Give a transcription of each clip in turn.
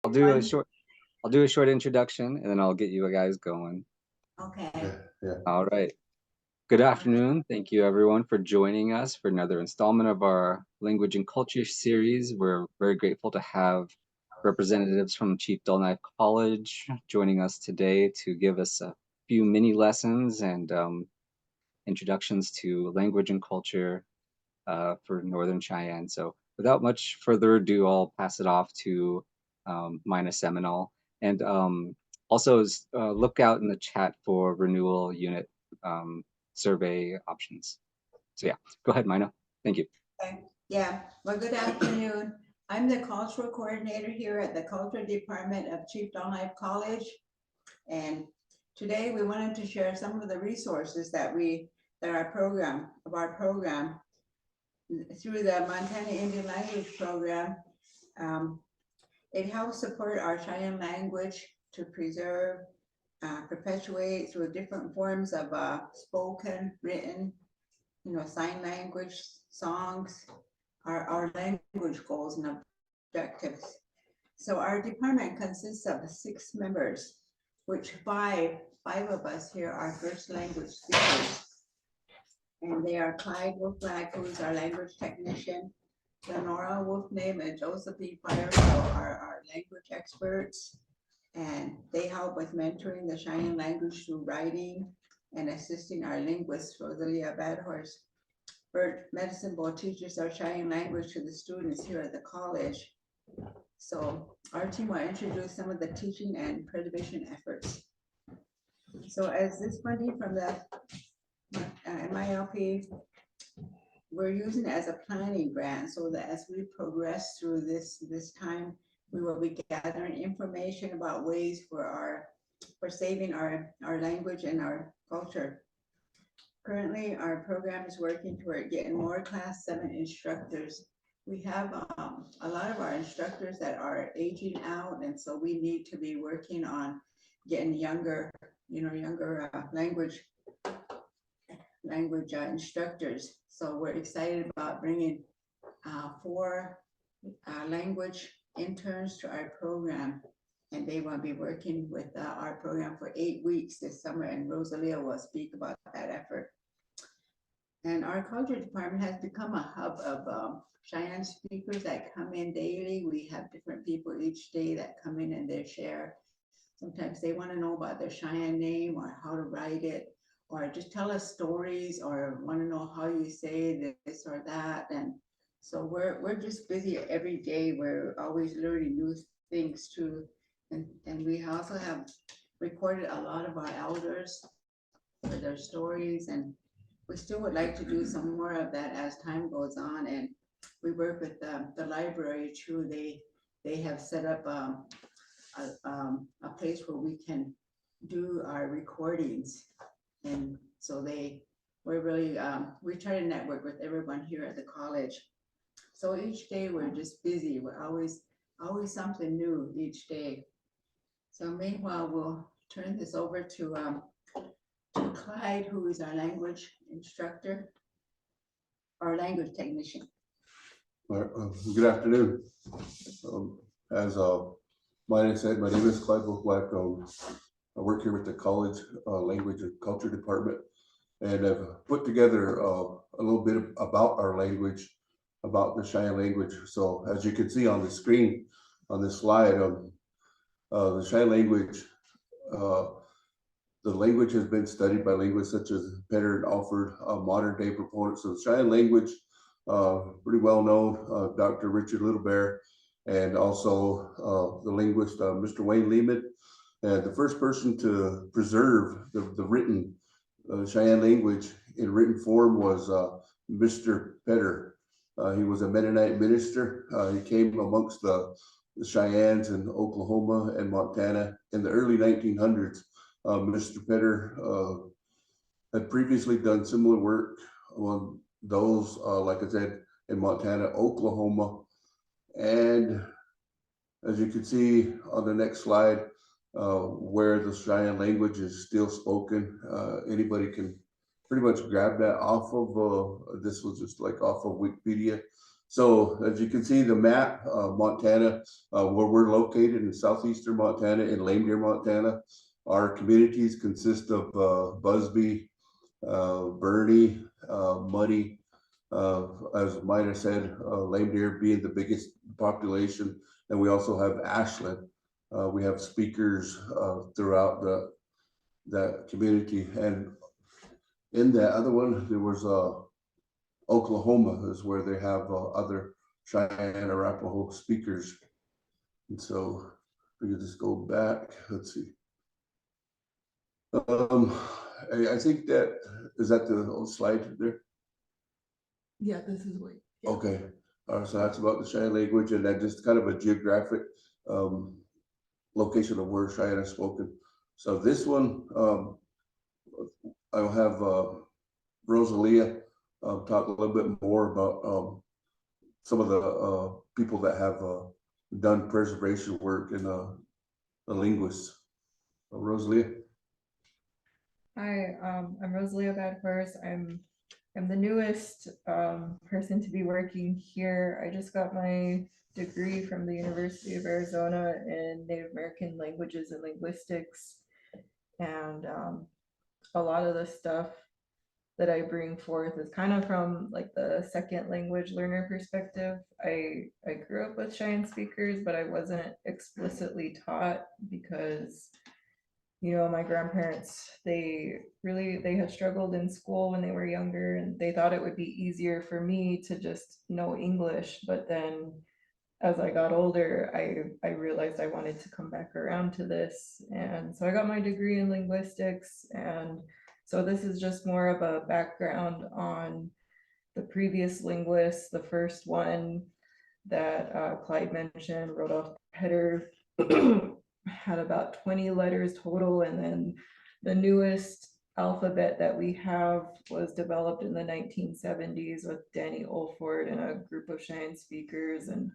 I'll do a everyone. short I'll do a short introduction and then I'll get you guys going. Okay. Yeah. All right. Good afternoon. Thank you everyone for joining us for another installment of our language and culture series. We're very grateful to have representatives from Chief Dull Knife College joining us today to give us a few mini lessons and introductions to language and culture for Northern Cheyenne. So without much further ado, I'll pass it off to Mina Seminole. And also look out in the chat for renewal unit survey options. So yeah, go ahead, Mina. Thank you. Okay. Yeah. Well, good afternoon. I'm the cultural coordinator here at the Culture Department of Chief Dull Knife College. And today we wanted to share some of the resources that our program through the Montana Indian Language Program. It helps support our Cheyenne language to preserve, perpetuate through different forms of spoken, written, sign language, songs, our language goals and objectives. So our department consists of 6 members, which five of us here are first language speakers. And they are Clyde Wolflag, who is our language technician, Lenora Wolfname and Josephine Firestone are our language experts. And they help with mentoring the Cheyenne language through writing and assisting our linguist, Rosalia Badhorse. Bert Medicine Bowl teaches our Cheyenne language to the students here at the college. So our team will introduce some of the teaching and preservation efforts. So as this funding from the MILP, we're using it as a planning grant so that as we progress through this time, we will be gathering information about ways for saving our language and our culture. Currently, our program is working toward getting more Class 7 instructors. We have a lot of our instructors that are aging out, and so we need to be working on getting younger language instructors. So we're excited about bringing 4 language interns to our program, and they will be working with our program for 8 weeks this summer, and Rosalia will speak about that effort. And our culture department has become a hub of Cheyenne speakers that come in daily. We have different people each day that come in and they share. Sometimes they want to know about their Cheyenne name or how to write it, or just tell us stories, or want to know how you say this or that. And so we're just busy every day. We're always learning new things too. And we also have recorded a lot of our elders for their stories, and we still would like to do some more of that as time goes on. And we work with the library too. They have set up a place where we can do our recordings, and so we're really we try to network with everyone here at the college. So each day we're just busy. We're always something new each day. So meanwhile, we'll turn this over to Clyde, who is our language instructor, our language technician. Good afternoon. As Mina said, my name is Clyde Wolflag. I work here with the college language and culture department, and I've put together a little bit about our language, about the Cheyenne language. So as you can see on the screen on this slide, the Cheyenne language, the language has been studied by linguists such as Petter and Alford, modern day proponents of the Cheyenne language, pretty well known, Dr. Richard Littlebear, and also the linguist, Mr. Wayne Lehman. And the first person to preserve the written Cheyenne language in written form was Mr. Petter. He was a Mennonite minister. He came amongst the Cheyennes in Oklahoma and Montana in the early 1900s. Mr. Petter had previously done similar work on those, like I said, in Montana, Oklahoma. And as you can see on the next slide, where the Cheyenne language is still spoken, anybody can pretty much grab that off of, this was just like off of Wikipedia. So as you can see the map, Montana, where we're located in southeastern Montana, in Lame Deer, Montana, our communities consist of Busby, Bernie, Muddy, as Mina said, Lame Deer being the biggest population, and we also have Ashland. We have speakers throughout that community, and in that other one there was Oklahoma is where they have other Cheyenne Arapaho speakers. And so we can just go back. Let's see. I think that is that the old slide there. Yeah, this is what. Yeah. Okay, so that's about the Cheyenne language, and then just kind of a geographic location of where Cheyenne is spoken. So this one, I'll have Rosalia talk a little bit more about some of the people that have done preservation work in the linguists. Rosalia. Hi, I'm Rosalia Badhorse. I'm the newest person to be working here. I just got my degree from the University of Arizona in Native American languages and linguistics, and a lot of the stuff that I bring forth is kind of from like the second language learner perspective. I grew up with Cheyenne speakers, but I wasn't explicitly taught because, you know, my grandparents, they had struggled in school when they were younger, and they thought it would be easier for me to just know English. But then as I got older, I realized I wanted to come back around to this. And so I got my degree in linguistics. And so this is just more of a background on the previous linguists. The first one that Clyde mentioned, Rodolphe Petter, had about 20 letters total. And then the newest alphabet that we have was developed in the 1970s with Danny Olford and a group of Cheyenne speakers. And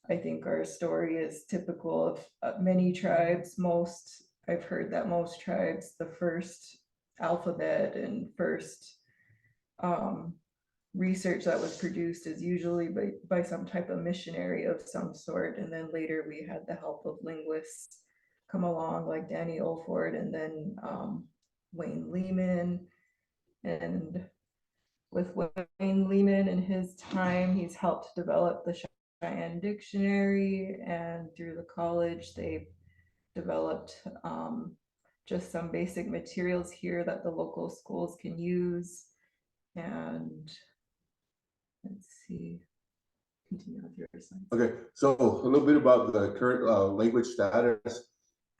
I think our story is typical of many tribes. I've heard that most tribes, the first alphabet and first research that was produced is usually by some type of missionary of some sort. And then later we had the help of linguists come along like Danny Olford and then Wayne Lehman. And with Wayne Lehman and his time, he's helped develop the Cheyenne Dictionary, and through the college, they've developed just some basic materials here that the local schools can use. And let's see, continue with your slides. Okay, so a little bit about the current language status.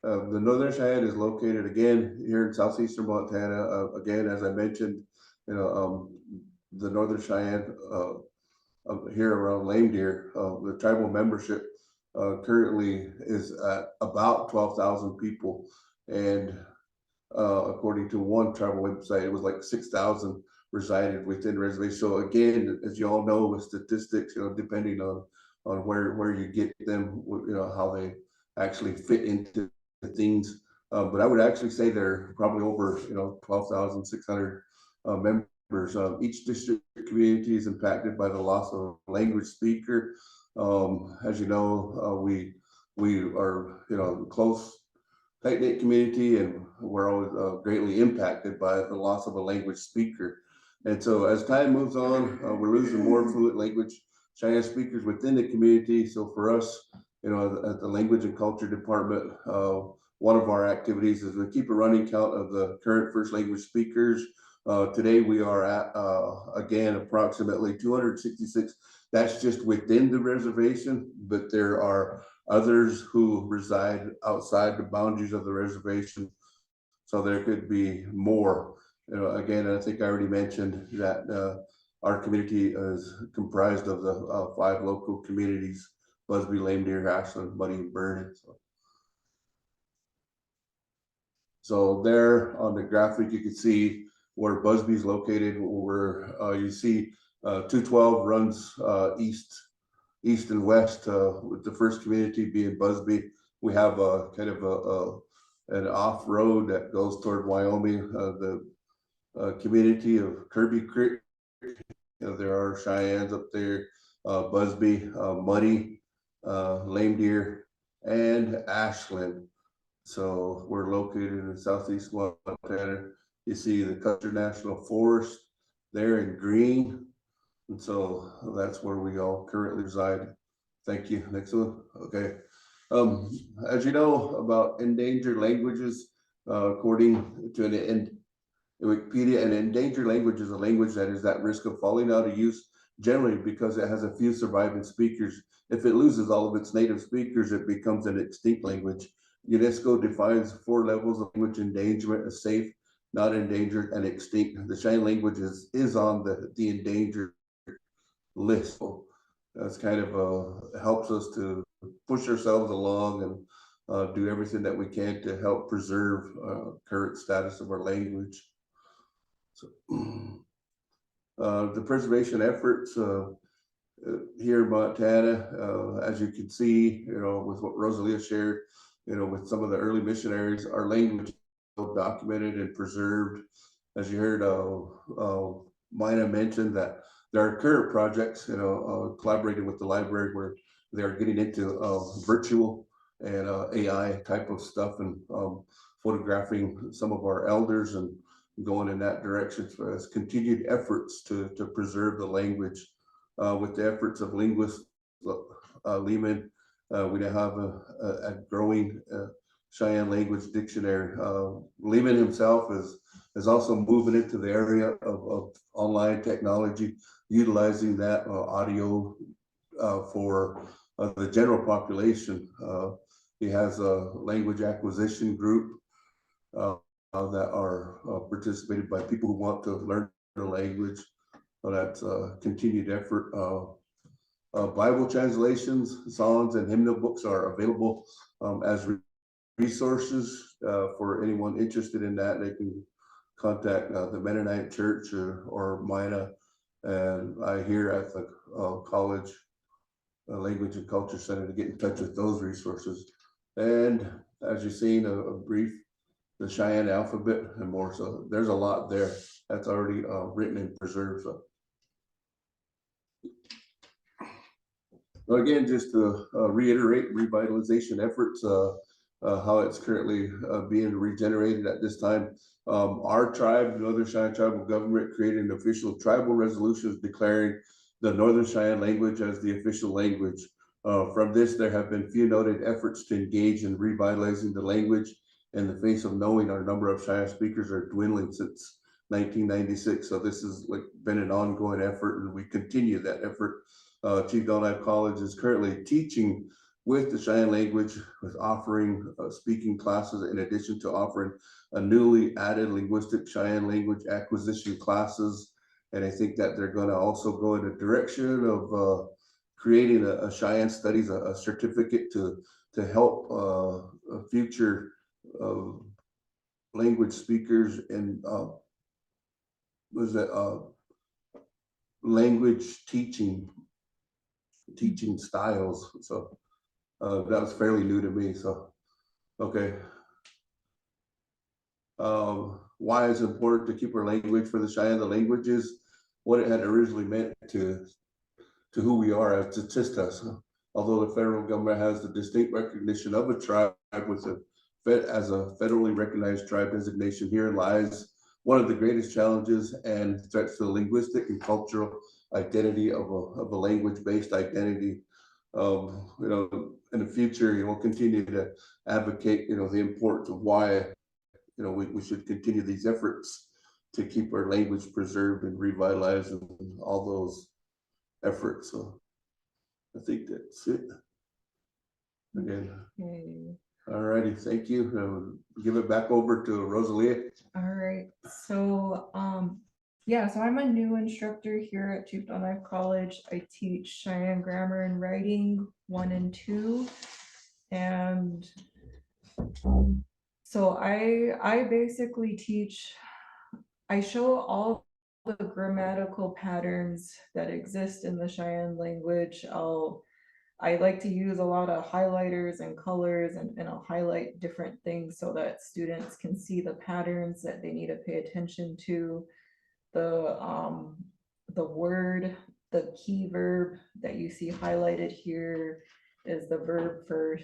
The Northern Cheyenne is located again here in southeastern Montana. Again, as I mentioned, you know, the Northern Cheyenne here around Lame Deer, the tribal membership currently is at about 12,000 people, and according to one tribal website, it was like 6,000 resided within reservation. So again, as you all know, with statistics, you know, depending on where you get them, you know, how they actually fit into things. But I would actually say they're probably over, you know, 12,600 members. Each district community is impacted by the loss of a language speaker. As you know, we are, you know, close, tight-knit community, and we're always greatly impacted by the loss of a language speaker. And so as time moves on, we're losing more fluent language Cheyenne speakers within the community. So for us, you know, at the Language and Culture Department, one of our activities is to keep a running count of the current first language speakers. Today we are at, again, approximately 266. That's just within the reservation, but there are others who reside outside the boundaries of the reservation. So there could be more. You know, again, I think I already mentioned that our community is comprised of the 5 local communities: Busby, Lame Deer, Ashland, Muddy, and Vernon. So there on the graphic, you can see where Busby is located, where you see 212 runs east and west, with the first community being Busby. We have a kind of an off road that goes toward Wyoming, the community of Kirby Creek, there are Cheyennes up there, Busby, Muddy, Lame Deer, and Ashland. So we're located in southeast Montana. You see the Custer National Forest there in green. And so that's where we all currently reside. Thank you. Next one. Okay. As you know about endangered languages, according to Wikipedia, an endangered language is a language that is at risk of falling out of use, generally because it has a few surviving speakers. If it loses all of its native speakers, it becomes an extinct language. UNESCO defines 4 levels of language endangerment as safe, not endangered, and extinct. The Cheyenne language is on the endangered list. So that's kind of helps us to push ourselves along and do everything that we can to help preserve current status of our language. So, the preservation efforts here in Montana, as you can see, with what Rosalia shared, with some of the early missionaries, our language is well documented and preserved. As you heard, Mina mentioned that there are current projects, collaborating with the library where they are getting into virtual and AI type of stuff and photographing some of our elders and going in that direction as continued efforts to preserve the language. With the efforts of linguist Lehman, we now have a growing Cheyenne language dictionary. Lehman himself is also moving into the area of online technology, utilizing that audio for the general population. He has a language acquisition group that are participated by people who want to learn the language. So that's a continued effort. Bible translations, songs, and hymnal books are available as resources for anyone interested in that. They can contact the Mennonite Church or Mina, and I here at the College Language and Culture Center to get in touch with those resources. And as you've seen, a brief, the Cheyenne alphabet and more. So there's a lot there that's already written and preserved. So. Again, just to reiterate revitalization efforts, how it's currently being regenerated at this time. Our tribe, Northern Cheyenne Tribal Government, created an official tribal resolution declaring the Northern Cheyenne language as the official language. From this, there have been few noted efforts to engage in revitalizing the language in the face of knowing our number of Cheyenne speakers are dwindling since 1996. So this has been an ongoing effort, and we continue that effort. Chief Del Knife College is currently teaching with the Cheyenne language, with offering speaking classes in addition to offering a newly added linguistic Cheyenne language acquisition classes. And I think that they're going to also go in a direction of creating a Cheyenne studies, a certificate to help future language speakers and language teaching styles. So that was fairly new to me. So, okay. Why is it important to keep our language for the Cheyenne? The language is what it had originally meant to who we are as just us. Although the federal government has the distinct recognition of a tribe with as a federally recognized tribe designation, here lies one of the greatest challenges and threats to the linguistic and cultural identity of a language-based identity. In the future, we'll continue to advocate, the importance of why, we should continue these efforts to keep our language preserved and revitalized and all those efforts. So I think that's it. Again. Okay. All righty, thank you. Give it back over to Rosalia. All right, so yeah, so I'm a new instructor here at Chief Del Knife College. I teach Cheyenne grammar and writing 1 and 2, and so I basically teach. I show all the grammatical patterns that exist in the Cheyenne language. I like to use a lot of highlighters and colors, and I'll highlight different things so that students can see the patterns that they need to pay attention to. the word, the key verb that you see highlighted here is the verb for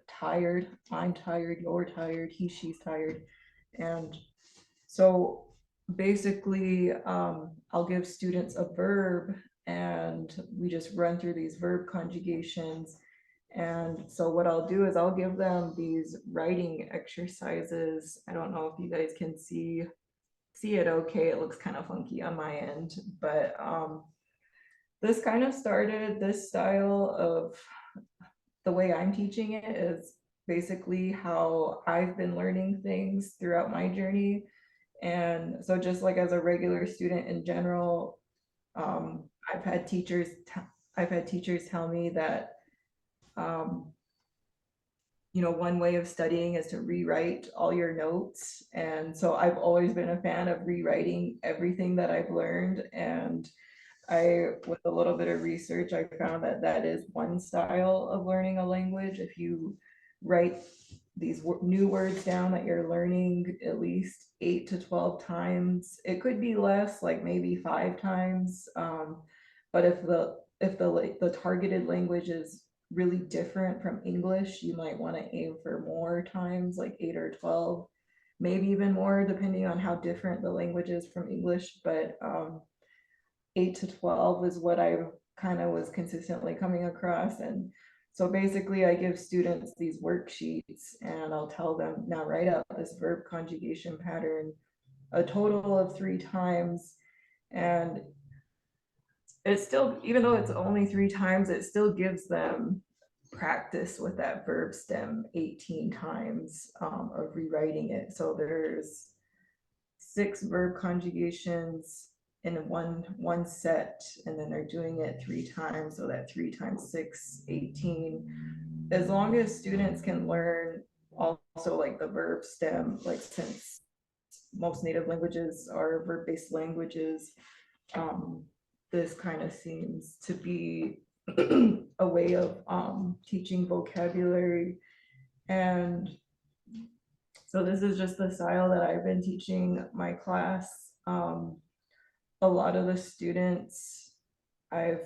tired. I'm tired, you're tired, he, she's tired. And so basically, I'll give students a verb and we just run through these verb conjugations. And so what I'll do is I'll give them these writing exercises. I don't know if you guys can see it okay. It looks kind of funky on my end, but this kind of started, this style of the way I'm teaching it is basically how I've been learning things throughout my journey. And so just like as a regular student in general, I've had teachers tell me that you know, one way of studying is to rewrite all your notes. And so I've always been a fan of rewriting everything that I've learned. And with a little bit of research, I found that that is one style of learning a language. If you write these new words down that you're learning at least 8 to 12 times, it could be less, like maybe 5 times. But if the targeted language is really different from English, you might want to aim for more times, like 8 or 12, maybe even more, depending on how different the language is from English. But 8 to 12 is what I kind of was consistently coming across. And so basically I give students these worksheets and I'll tell them, now write out this verb conjugation pattern a total of 3 times. And it's still, even though it's only 3 times, it still gives them practice with that verb stem 18 times of rewriting it. So there's 6 verb conjugations in one set, and then they're doing it 3 times, so that 3 times 6, 18. As long as students can learn also like the verb stem, like since most native languages are verb-based languages, this kind of seems to be a way of teaching vocabulary. And so this is just the style that I've been teaching my class. A lot of the students, I've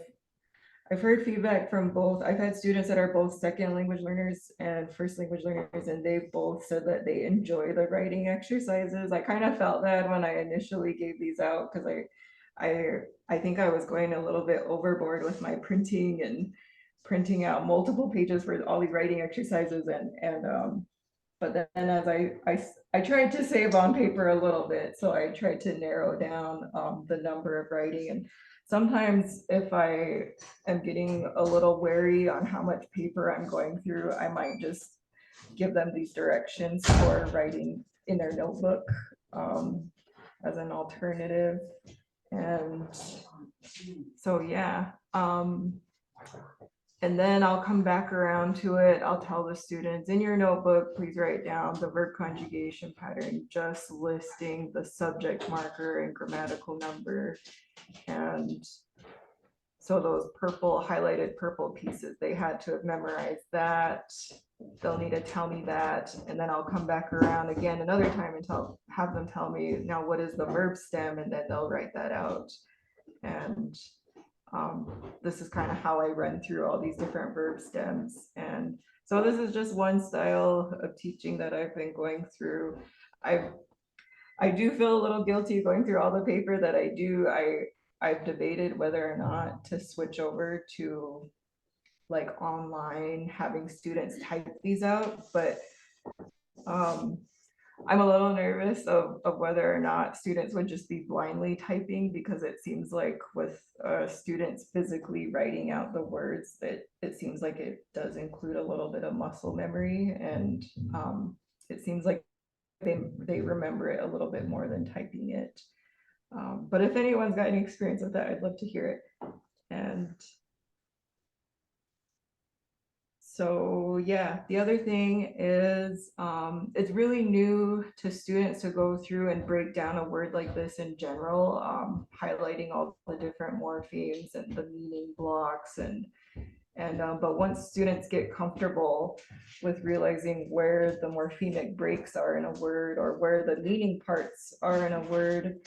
heard feedback from both. I've had students that are both second language learners and first language learners, and they've both said that they enjoy the writing exercises. I kind of felt that when I initially gave these out, because I think I was going a little bit overboard with my printing and printing out multiple pages for all these writing exercises, and but then as I tried to save on paper a little bit, so I tried to narrow down the number of writing. And sometimes if I am getting a little wary on how much paper I'm going through, I might just give them these directions for writing in their notebook as an alternative. And so yeah, and then I'll come back around to it. I'll tell the students, in your notebook, please write down the verb conjugation pattern, just listing the subject marker and grammatical number. And so those highlighted purple pieces, they had to have memorized that. They'll need to tell me that. And then I'll come back around again another time and have them tell me, now what is the verb stem? And then they'll write that out. And this is kind of how I run through all these different verb stems. And so this is just one style of teaching that I've been going through. I do feel a little guilty going through all the paper that I do. I've debated whether or not to switch over to like online, having students type these out, but I'm a little nervous of whether or not students would just be blindly typing, because it seems like with students physically writing out the words, that it seems like it does include a little bit of muscle memory, and it seems like they remember it a little bit more than typing it. But if anyone's got any experience with that, I'd love to hear it. And so yeah, the other thing is it's really new to students to go through and break down a word like this in general, highlighting all the different morphemes and the meaning blocks, and but once students get comfortable with realizing where the morphemic breaks are in a word, or where the meaning parts are in a word,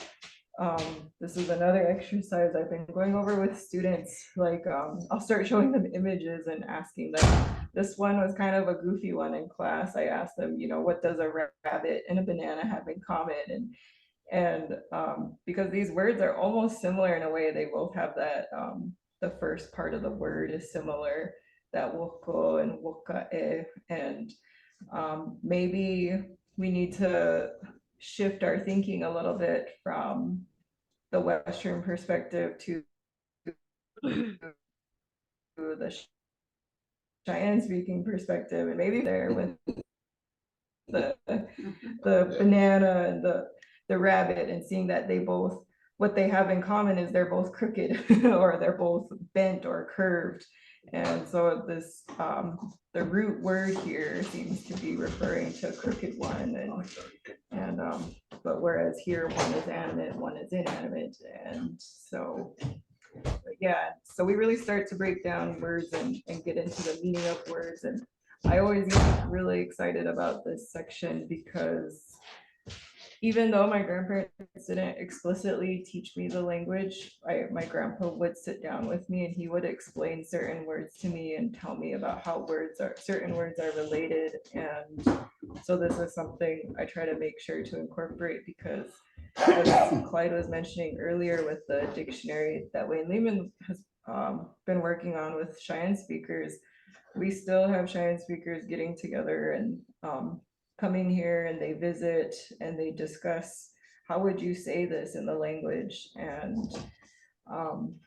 this is another exercise I've been going over with students. Like, I'll start showing them images and asking them. This one was kind of a goofy one in class. I asked them, you know, what does a rabbit and a banana have in common? And because these words are almost similar in a way, they both have that, the first part of the word is similar, that woko and wokae. And maybe we need to shift our thinking a little bit from the Western perspective to the Cheyenne speaking perspective, and maybe there with the banana and the rabbit, and seeing that they both, what they have in common is they're both crooked or they're both bent or curved. And so this the root word here seems to be referring to a crooked one, and but whereas here one is animate, one is inanimate. And so yeah, so we really start to break down words and get into the meaning of words. And I always get really excited about this section because even though my grandparents didn't explicitly teach me the language, my grandpa would sit down with me and he would explain certain words to me and tell me about how certain words are related. And so this is something I try to make sure to incorporate, because as Clyde was mentioning earlier with the dictionary that Wayne Lehman has been working on with Cheyenne speakers, we still have Cheyenne speakers getting together and coming here, and they visit and they discuss, how would you say this in the language? And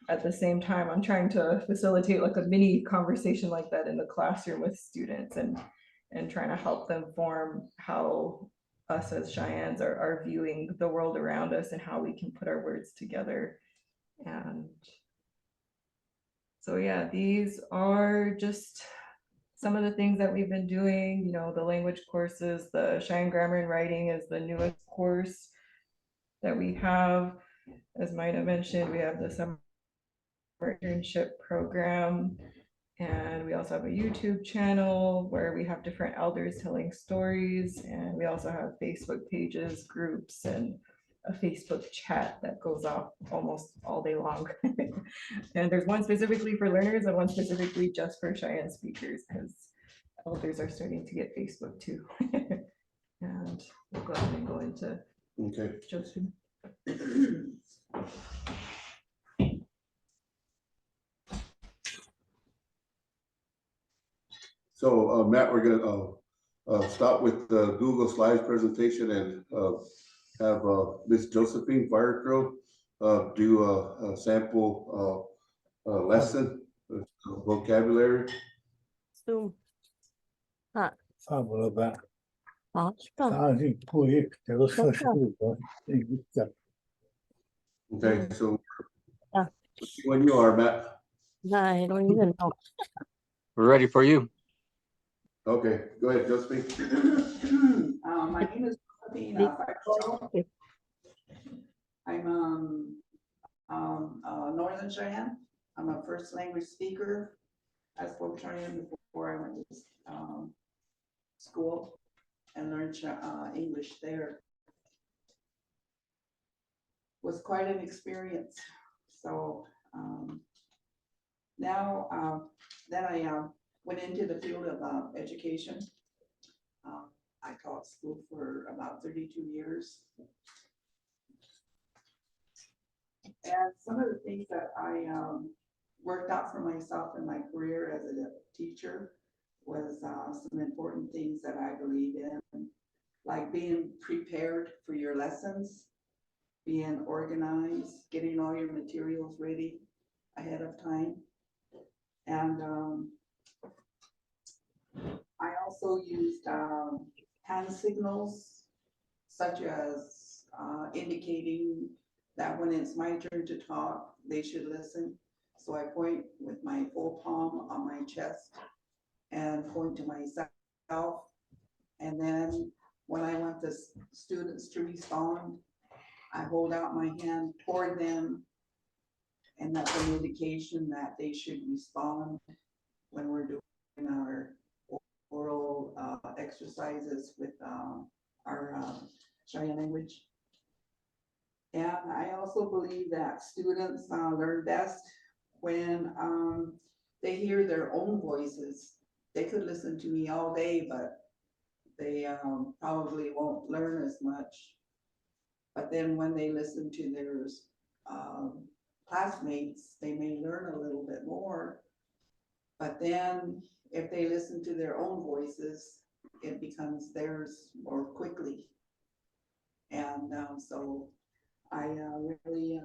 at the same time, I'm trying to facilitate like a mini conversation like that in the classroom with students, and trying to help them form how us as Cheyennes are viewing the world around us and how we can put our words together. And so yeah, these are just some of the things that we've been doing. You know, the language courses, the Cheyenne Grammar and Writing is the newest course that we have. As Mina mentioned, we have the summer internship program, and we also have a YouTube channel where we have different elders telling stories, and we also have Facebook pages, groups, and a Facebook chat that goes off almost all day long. And there's one specifically for learners and one specifically just for Cheyenne speakers, because elders are starting to get Facebook too. And we'll go ahead and go into Josephine. So Matt, we're gonna stop with the Google Slides presentation and have Miss Josephine Firecrow do a sample lesson, vocabulary. Zoom. Ha. Favourable. Ja, super. Tagen på ekter och Detta. förståelse. Okay, so Yeah. when you are, Matt. I don't even know. We're ready for you. Okay, go ahead, Josephine. My name is Mina Seminole. Okay. I'm Northern Cheyenne. I'm a first language speaker. I spoke Cheyenne before I went to school and learned English there. Was quite an experience. So now that I went into the field of education. I taught school for about 32 years. And some of the things that I worked out for myself in my career as a teacher was some important things that I believe in, like being prepared for your lessons, being organized, getting all your materials ready ahead of time. And I also used hand signals, such as indicating that when it's my turn to talk, they should listen. So I point with my full palm on my chest and point to myself. And then when I want the students to respond, I hold out my hand toward them, and that's an indication that they should respond when we're doing our oral exercises with our Cheyenne language. And I also believe that students learn best when they hear their own voices. They could listen to me all day, but they probably won't learn as much. But then when they listen to their classmates, they may learn a little bit more. But then if they listen to their own voices, it becomes theirs more quickly. And so I really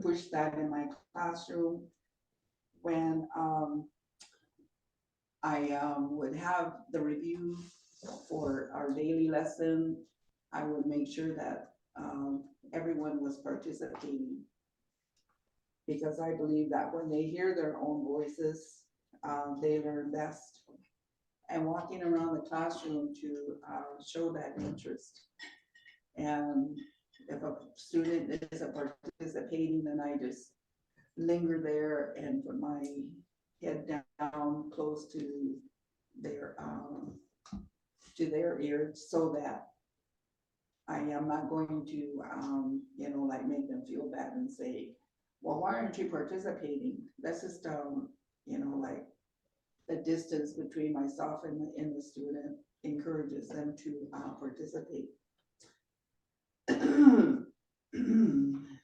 push that in my classroom. When I would have the review for our daily lesson, I would make sure that everyone was participating. Because I believe that when they hear their own voices, they learn best. And walking around the classroom to show that interest. And if a student isn't participating, then I just linger there and put my head down close to their ears, so that I am not going to, you know, like make them feel bad and say, well, why aren't you participating? That's just, you know, like the distance between myself and the student encourages them to participate.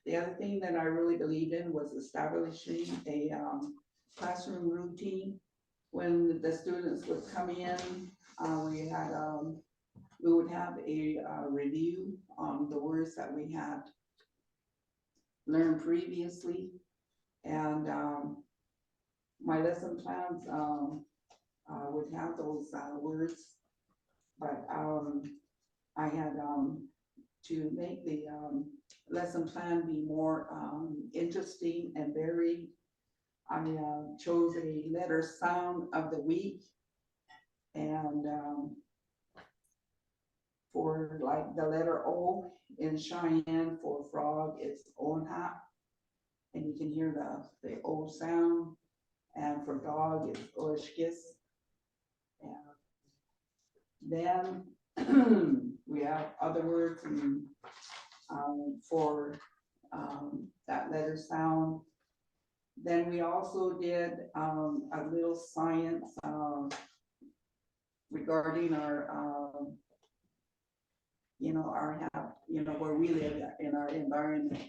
The other thing that I really believed in was establishing a classroom routine. When the students would come in, we would have a review on the words that we had learned previously, and my lesson plans would have those words, but I had to make the lesson plan be more interesting and varied. I chose a letter sound of the week, and for like the letter O in Cheyenne for frog, it's onha, and you can hear the O sound, and for dog, it's oishkis. And then we have other words and, for that letter sound. Then we also did a little science regarding our, you know, you know, where we live in our environment,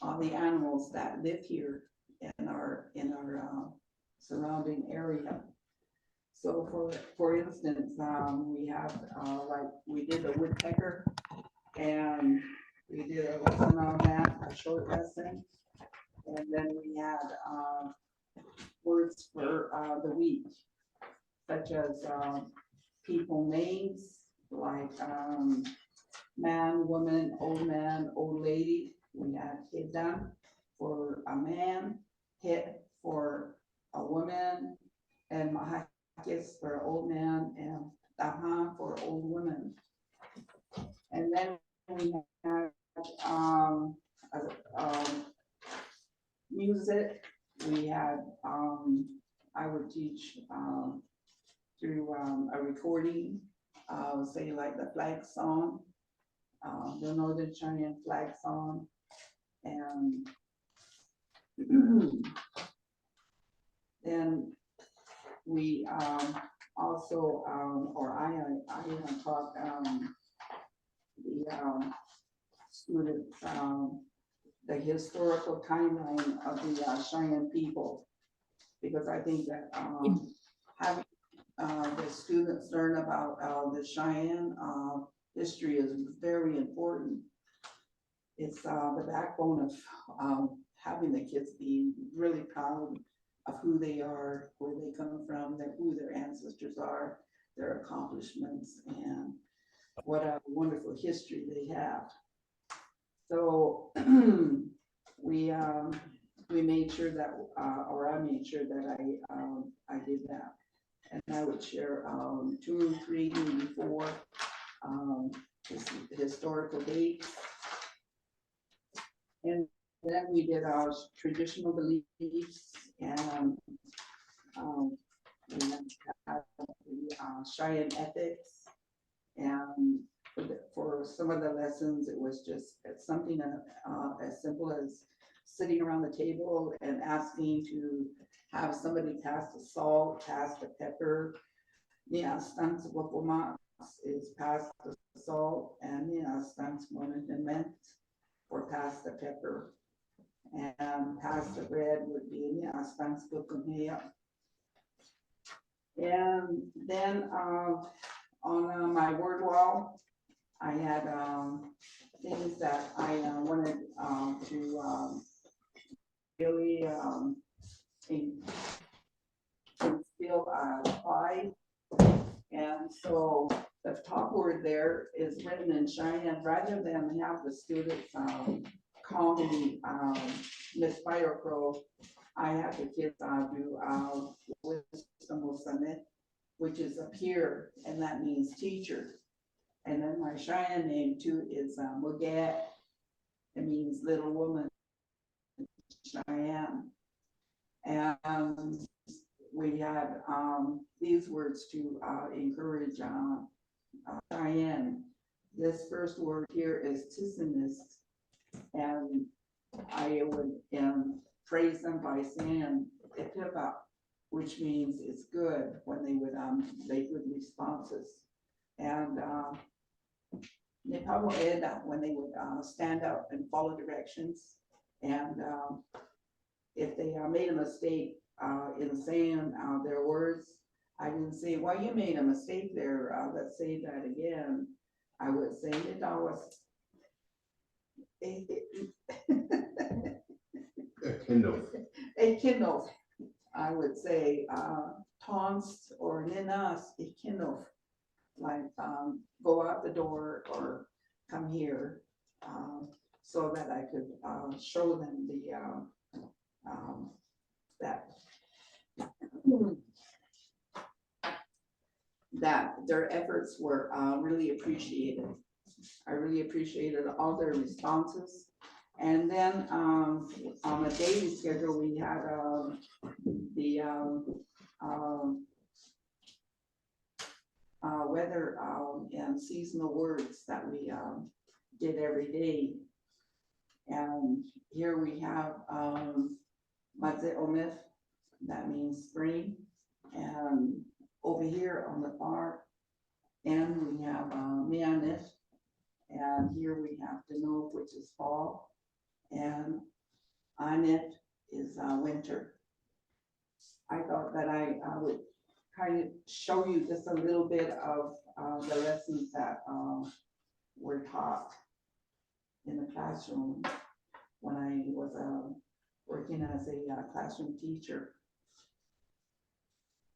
all the animals that live here in our surrounding area. So for instance, we have like we did the woodpecker, and we did a lesson on that, a short lesson, and then we had words for the week, such as people names like man, woman, old lady. We had hiddan for a man, hit for a woman, and mahakis for old man, and taha for old woman. And then we had music. We had I would teach through a recording, say like the flag song, the Northern Cheyenne flag song, and then we also, or I taught the students the historical timeline of the Cheyenne people, because I think that having the students learn about the Cheyenne history is very important. It's the backbone of having the kids be really proud of who they are, where they come from, who their ancestors are, their accomplishments, and what a wonderful history they have. So we made sure that, or I made sure that I did that, and I would share 2, 3, maybe 4 historical dates, and then we did our traditional beliefs, and we had the Cheyenne ethics, and for some of the lessons, it was just something as simple as sitting around the table and asking to have somebody pass the salt, pass the pepper. Yeah, stunts wopomas is pass the salt, and yeah, stunts monuments or pass the pepper. And pass the bread would be yeah, stunts bukumia. And then on my word wall, I had things that I wanted to really instill pride. And so the top word there is written in Cheyenne, rather than have the students call me Miss Fire Crow, I have the kids do wisdom summit, which is appear, and that means teacher. And then my Cheyenne name too is Mugat. It means little woman, Cheyenne. And we had these words to encourage Cheyenne. This first word here is tissinist, and I would praise them by saying "epipa," which means it's good when they would make good responses, and Nepamoeda when they would stand up and follow directions, and if they made a mistake in saying their words, I didn't say, well, you made a mistake there, let's say that again. I would say it was a kindle. I would say taunts or ninas a kindle, like go out the door or come here, so that I could show them the that their efforts were really appreciated. I really appreciated all their responses. And then on a daily schedule, we had the weather and seasonal words that we did every day. And here we have Madze Omif, that means spring. And over here on the far end, we have Mianif. And here we have Danov, which is fall. And Anit is winter. I thought that I would kind of show you just a little bit of the lessons that were taught in the classroom when I was working as a classroom teacher.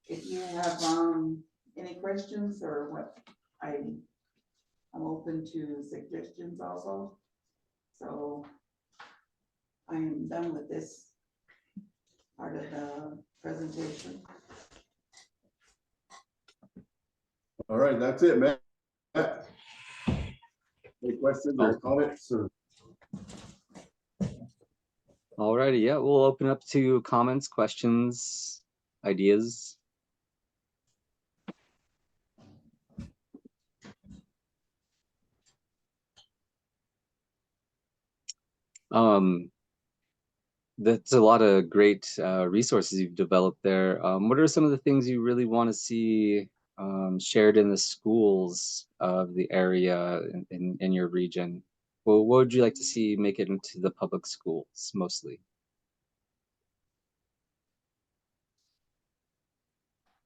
If you have any questions or what, I'm open to suggestions also. So I am done with this part of the presentation. All right, that's it, Matt. Any questions or comments? Or Alrighty, yeah, we'll open up to comments, questions, ideas. That's a lot of great resources you've developed there. What are some of the things you really want to see shared in the schools of the area in your region? Well, what would you like to see make it into the public schools mostly?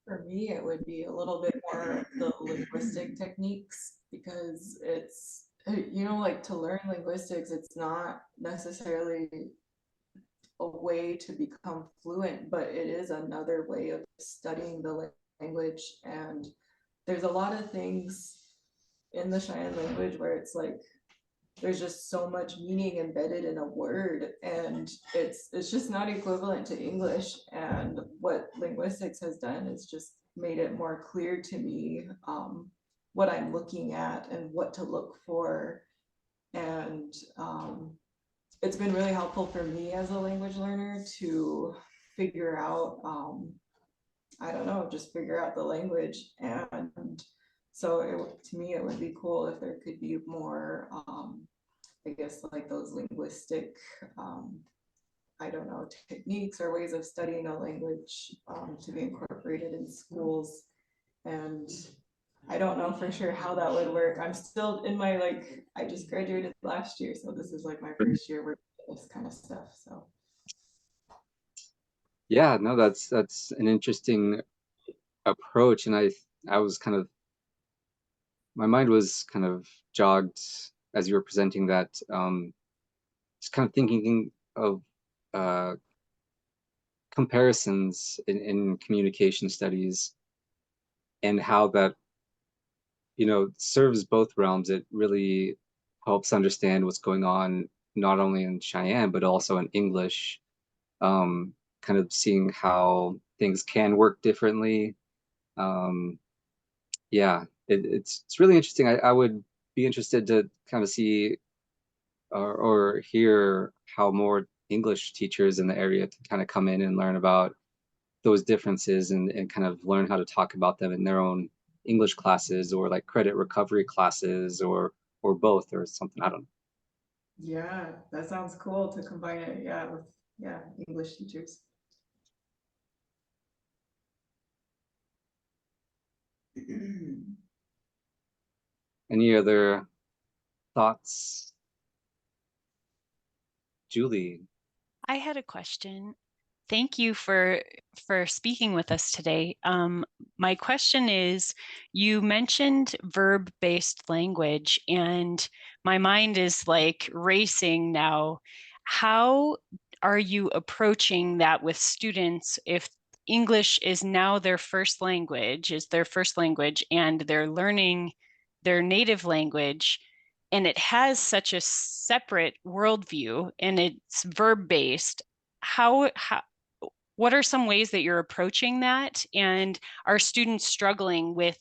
For me, it would be a little bit more of the linguistic techniques, because it's, you know, like to learn linguistics, it's not necessarily a way to become fluent, but it is another way of studying the language. And there's a lot of things in the Cheyenne language where it's like there's just so much meaning embedded in a word, and it's just not equivalent to English. And what linguistics has done is just made it more clear to me what I'm looking at and what to look for. And it's been really helpful for me as a language learner to figure out, I don't know, just figure out the language. And So to me, it would be cool if there could be more, I guess, like those linguistic, I don't know, techniques or ways of studying a language to be incorporated in schools. And I don't know for sure how that would work. I'm still in my, like, I just graduated last year, so this is like my first year working with this kind of stuff. So Yeah, no, that's an interesting approach, and I was kind of, my mind was kind of jogged as you were presenting that, just kind of thinking of uh, comparisons in communication studies and how that, you know, serves both realms. It really helps understand what's going on not only in Cheyenne but also in English. Kind of seeing how things can work differently. Um, yeah, it's really interesting. I would be interested to kind of see or hear how more English teachers in the area can kind of come in and learn about those differences and kind of learn how to talk about them in their own English classes or like credit recovery classes or both or something. I don't know. yeah, that sounds cool to combine it. Yeah, with English teachers. Any other thoughts, Julie? I had a question. Thank you for speaking with us today. My question is, you mentioned verb-based language, and my mind is like racing now. How are you approaching that with students if English is now their first language, and they're learning their native language, and it has such a separate worldview and it's verb-based? How what are some ways that you're approaching that, and are students struggling with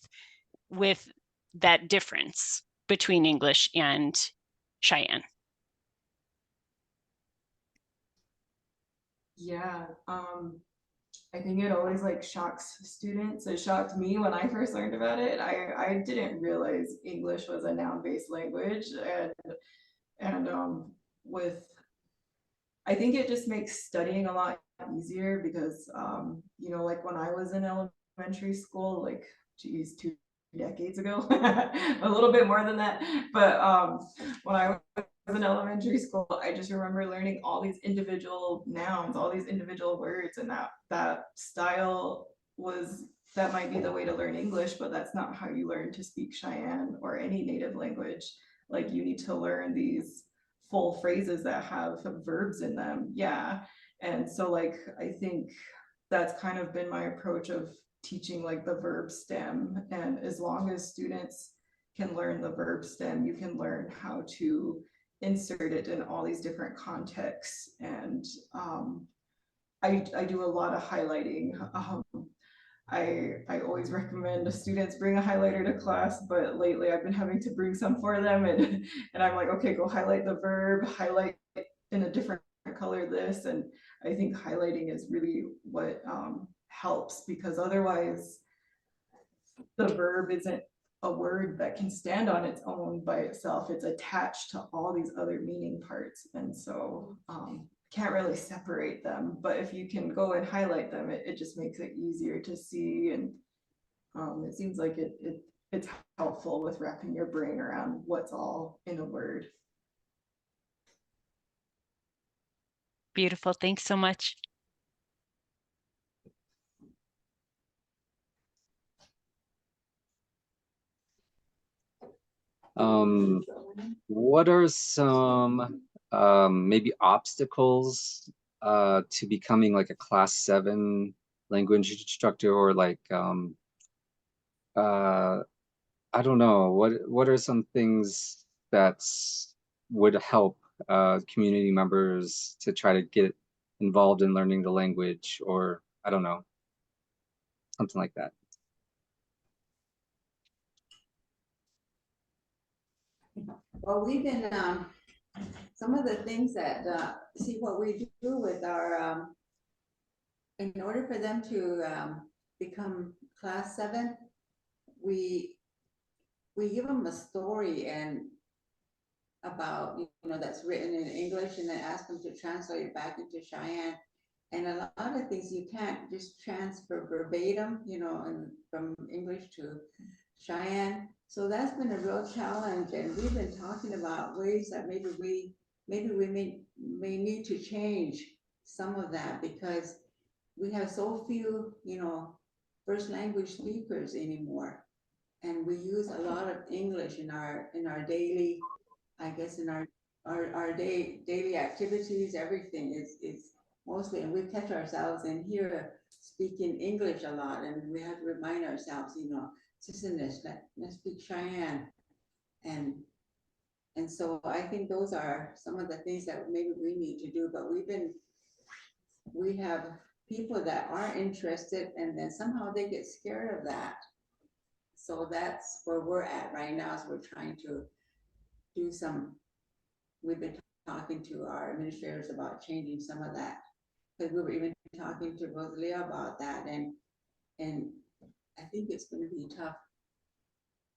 that difference between English and Cheyenne? Yeah, I think it always like shocks students. It shocked me when I first learned about it. I didn't realize English was a noun-based language, and with I think it just makes studying a lot easier because you know, like when I was in elementary school, like geez, 2 decades ago, a little bit more than that. But when I was in elementary school, I just remember learning all these individual nouns, all these individual words, and that style was that might be the way to learn English, but that's not how you learn to speak Cheyenne or any native language. Like you need to learn these full phrases that have verbs in them. Yeah. And so like I think that's kind of been my approach of teaching like the verb stem. And as long as students can learn the verb stem, you can learn how to insert it in all these different contexts. And I do a lot of highlighting. I always recommend students bring a highlighter to class, but lately I've been having to bring some for them, and I'm like, okay, go highlight the verb, highlight in a different color this, and I think highlighting is really what helps, because otherwise the verb isn't a word that can stand on its own by itself. It's attached to all these other meaning parts, and so can't really separate them. But if you can go and highlight them, it just makes it easier to see, and it seems like it's helpful with wrapping your brain around what's all in a word. Beautiful. Thanks so much. What are some maybe obstacles to becoming like a class 7 language instructor, or like uh I don't know, what are some things that would help community members to try to get involved in learning the language, or I don't know, something like that. Well, we've been, some of the things that, see what we do with our, in order for them to become class 7, we we give them a story and about, that's written in English and then ask them to translate it back into Cheyenne. And a lot of things you can't just transfer verbatim, and from English to Cheyenne. So that's been a real challenge, and we've been talking about ways that maybe we may need to change some of that, because we have so few, first language speakers anymore. And we use a lot of English in our daily, I guess, in our daily activities. Everything is mostly, and we catch ourselves in here speaking English a lot, and we have to remind ourselves, let's speak Cheyenne. And so I think those are some of the things that maybe we need to do, but we have people that are interested, and then somehow they get scared of that. So that's where we're at right now, is we're trying to do we've been talking to our administrators about changing some of that. Because we were even talking to Rosalia about that, and I think it's going to be tough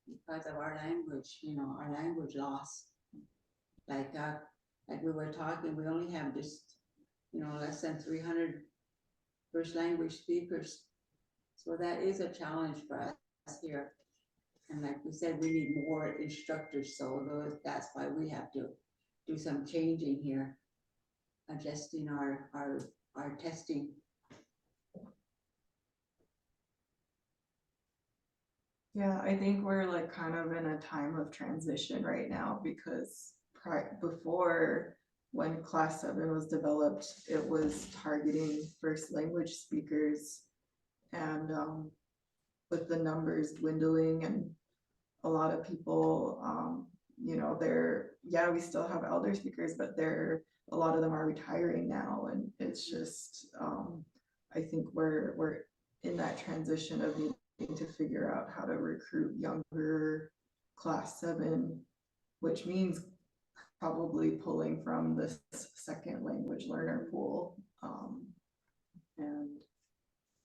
because of our language, our language loss. Like we were talking, we only have just, less than 300 first language speakers. So that is a challenge for us here. And like we said, we need more instructors. So that's why we have to do some changing here, adjusting our testing. Yeah, I think we're like kind of in a time of transition right now, because before, when Class 7 was developed, it was targeting first language speakers, and with the numbers dwindling and a lot of people, we still have elder speakers, but a lot of them are retiring now, and it's just, I think we're in that transition of needing to figure out how to recruit younger Class 7, which means probably pulling from this second language learner pool. And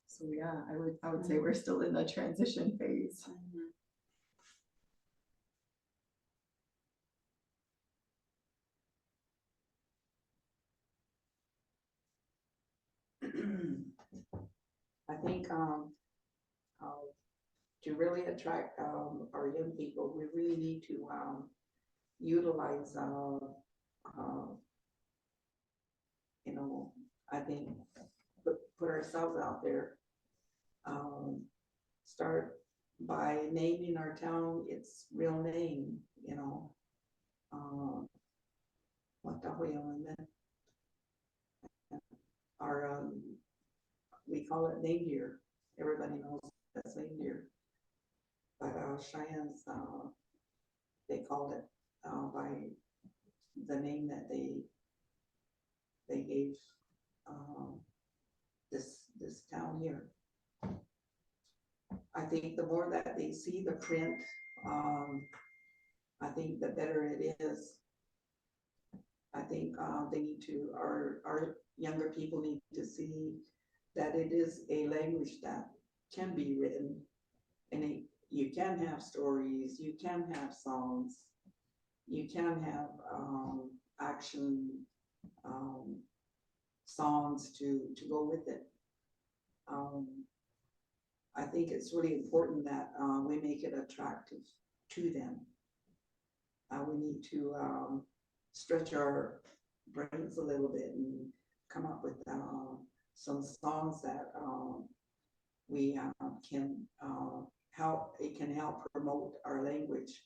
so, yeah, I would say we're still in the transition phase. I think to really attract our young people, we really need to utilize, I think put ourselves out there. Start by naming our town its real name, our we call it name deer. Everybody knows that's name deer. But Cheyenne's, they called it by the name that they gave this town here. I think the more that they see the print, I think the better it is. I think they need to, our younger people need to see that it is a language that can be written, and you can have stories, you can have songs, you can have action songs to go with it. I think it's really important that we make it attractive to them. We need to stretch our brains a little bit and come up with some songs that we can help promote our language.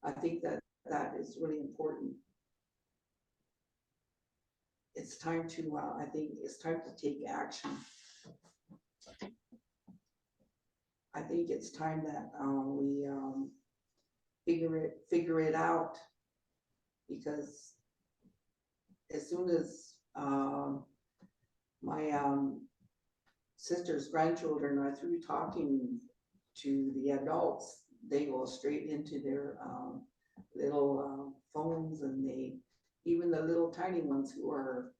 I think that is really important. It's time to, I think it's time to take action. I think it's time that we figure it out, because as soon as my sister's grandchildren are through talking to the adults, they go straight into their little phones, and even the little tiny ones who are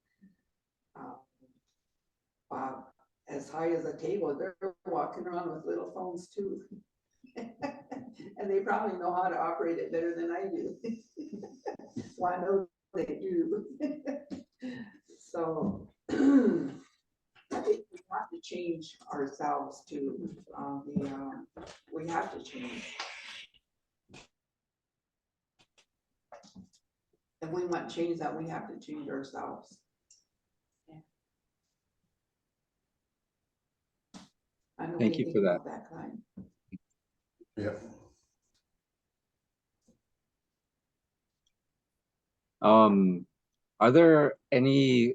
as high as a table, they're walking around with little phones too. And they probably know how to operate it better than I do. Well, I know they do. So I think we have to change ourselves too. We have to change. If we want change, that we have to change ourselves. I know what Thank you you think for that. about that, Klein. Yeah. Are there any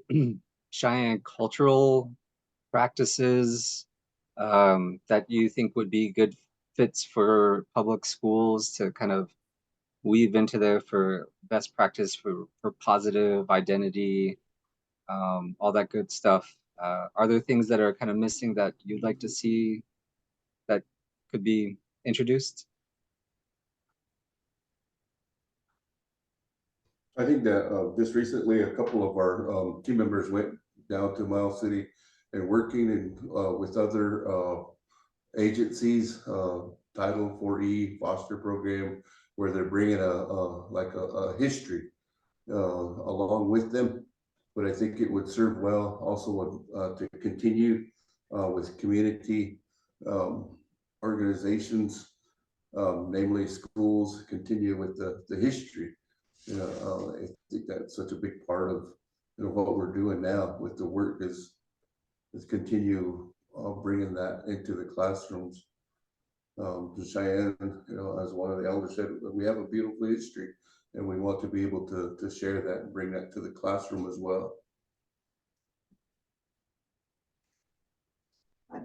Cheyenne cultural practices that you think would be good fits for public schools to kind of weave into there for best practice for positive identity, all that good stuff? Are there things that are kind of missing that you'd like to see that could be introduced? I think that just recently, a couple of our team members went down to Miles City and working with other agencies, Title 4E foster program, where they're bringing a history along with them. But I think it would serve well also to continue with community organizations, namely schools, continue with the history. I think that's such a big part of what we're doing now with the work is continue bringing that into the classrooms. To Cheyenne, as one of the elders said, we have a beautiful history, and we want to be able to share that and bring that to the classroom as well. I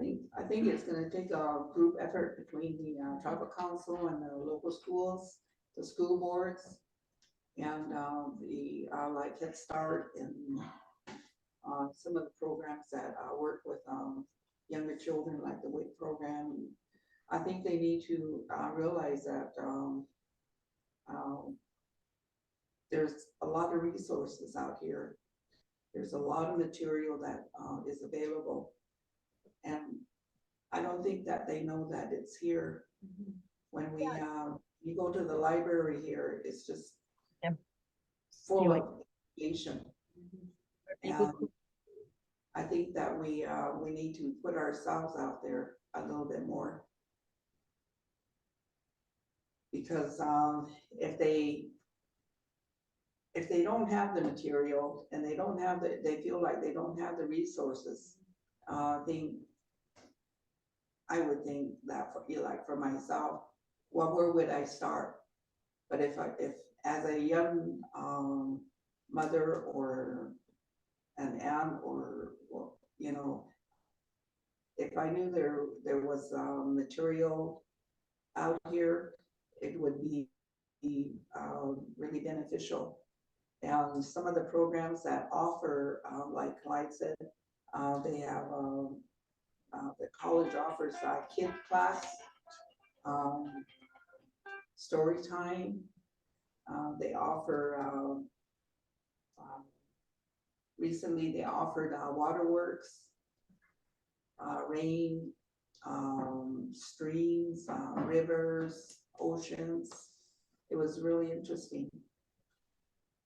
think it's going to take a group effort between the tribal council and the local schools, the school boards, and the like Head Start and some of the programs that work with younger children, like the WIC program. I think they need to realize that there's a lot of resources out here. There's a lot of material that is available. And I don't think that they know that it's here. When you go to the library here, it's just full of information. And I think that we need to put ourselves out there a little bit more. Because if they don't have the material and they feel like they don't have the resources, I would think that for myself, well, where would I start? But if as a young mother or an aunt or if I knew there was material out here, it would be really beneficial. And some of the programs that offer, like Clyde said, they have the college offers kid class, story time. They offer, recently they offered waterworks, rain, streams, rivers, oceans. It was really interesting.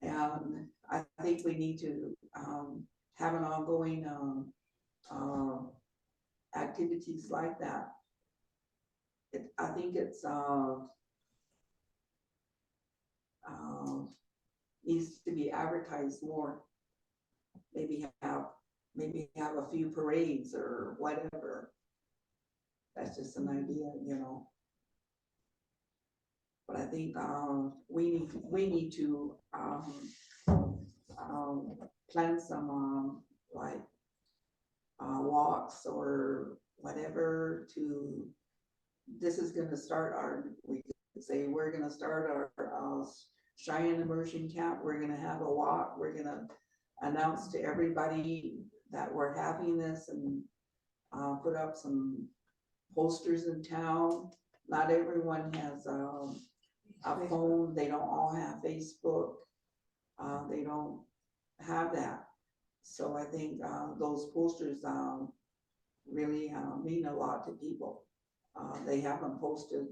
And I think we need to have an ongoing activities like that. I think it's needs to be advertised more. Maybe have a few parades or whatever. That's just an idea, But I think we need to plan some like walks or whatever to. This is going to start we could say we're going to start our Cheyenne immersion camp. We're going to have a walk. We're going to announce to everybody that we're having this and put up some posters in town. Not everyone has a phone. They don't all have Facebook. They don't have that. So I think those posters really mean a lot to people. They haven't posted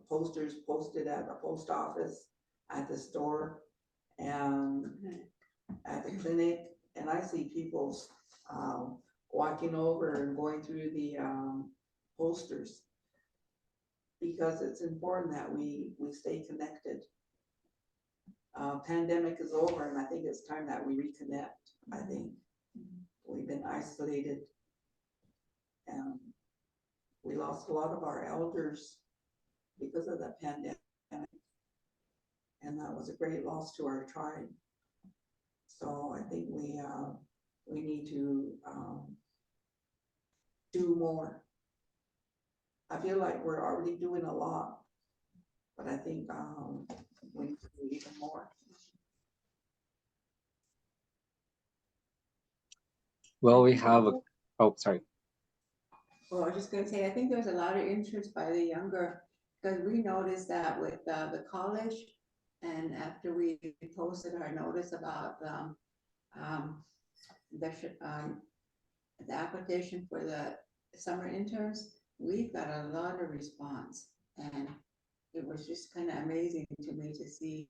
posters posted at the post office, at the store, and at the clinic, and I see people walking over and going through the posters, because it's important that we stay connected. Pandemic is over, and I think it's time that we reconnect. I think we've been isolated, and we lost a lot of our elders because of the pandemic, and that was a great loss to our tribe. So I think we need to do more. I feel like we're already doing a lot, but I think we need to do even more. Well, we have a, oh, sorry. Well, I was just gonna say, I think there's a lot of interest by the younger, because we noticed that with the college, and after we posted our notice about the application for the summer interns, we've got a lot of response, and it was just kind of amazing to me to see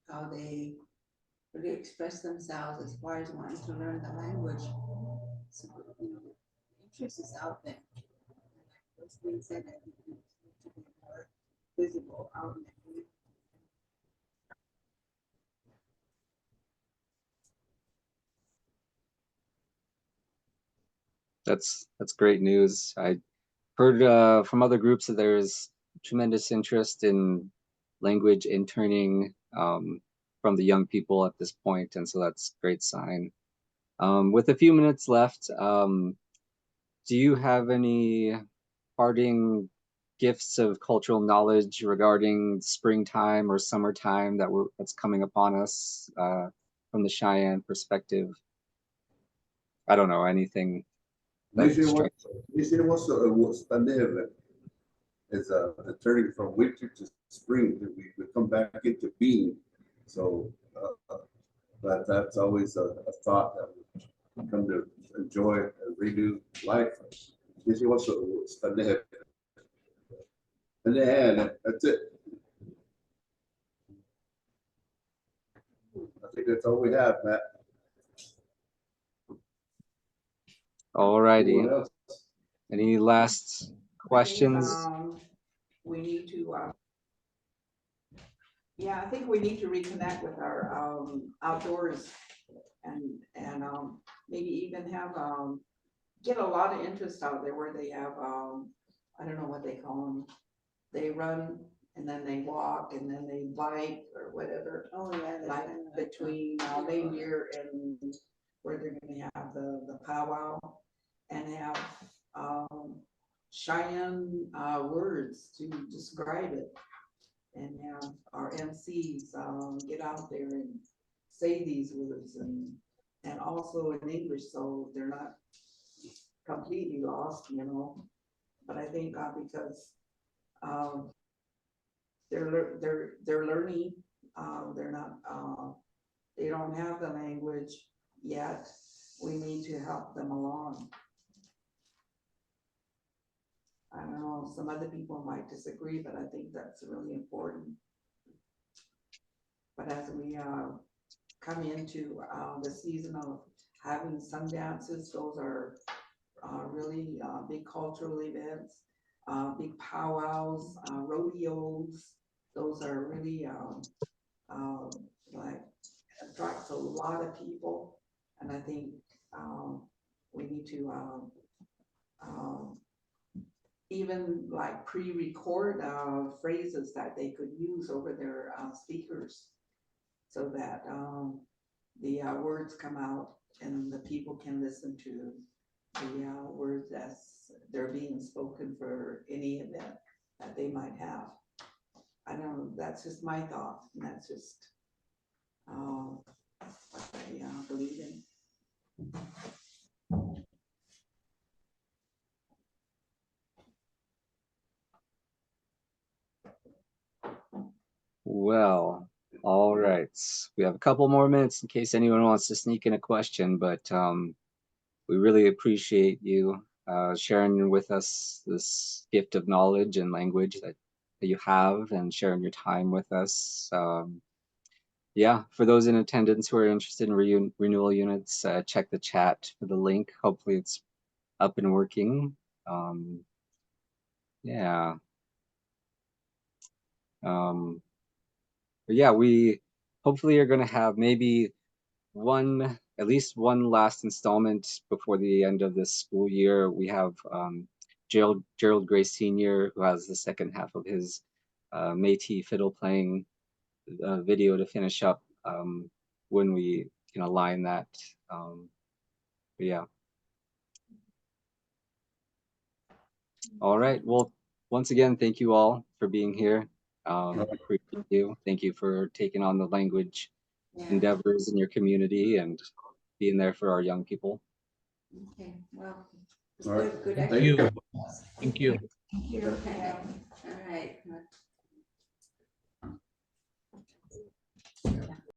how they really express themselves as far as wanting to learn the language. So, you know, interest is out there. Those things that I think need to be more visible out in the community. That's great news. I heard from other groups that there's tremendous interest in language interning from the young people at this point, and so that's a great sign. With a few minutes left, do you have any parting gifts of cultural knowledge regarding springtime or summertime that's coming upon us from the Cheyenne perspective? I don't know, anything that strikes. What's pandemic is the turning from winter to spring, that we come back into being. So that's always a thought that we come to enjoy and redo life. This is what's pandemic. And then that's it. I think that's all we have, Matt. All righty. Anyone else? Any last questions? We need to, yeah, I think we need to reconnect with our outdoors, and maybe even have get a lot of interest out there where they have I don't know what they call them. They run and then they walk and then they bike or whatever. Oh, yeah. Like between Reindeer and where they're gonna have the powwow, and have Cheyenne words to describe it, and have our MCs get out there and say these words, and also in English, so they're not completely lost, you know. But I think because they're learning, they're not they don't have the language yet. We need to help them along. I don't know, some other people might disagree, but I think that's really important. But as we come into the season of having sun dances, those are really big cultural events, big powwows, rodeos. Those are really like attracts a lot of people, and I think we need to even like pre-record phrases that they could use over their speakers, so that the words come out and the people can listen to the words as they're being spoken for any event that they might have. I don't know, that's just my thought, and that's just what I believe in. Well, all right. We have a couple more minutes in case anyone wants to sneak in a question, but we really appreciate you sharing with us this gift of knowledge and language that that you have and sharing your time with us. Yeah, for those in attendance who are interested in renewal units, check the chat for the link. Hopefully it's up and working. Yeah. But yeah, we hopefully are going to have maybe at least one last installment before the end of this school year. We have Gerald Gray Sr., who has the second half of his Métis fiddle playing video to finish up when we can align that. But yeah. All right. Well, once again, thank you all for being here. Appreciate you. Thank you for taking on the language Yeah. endeavors in your community and being there for our young people. Okay, well. All right. Good Thank you. exercise. Thank you. Okay, all right.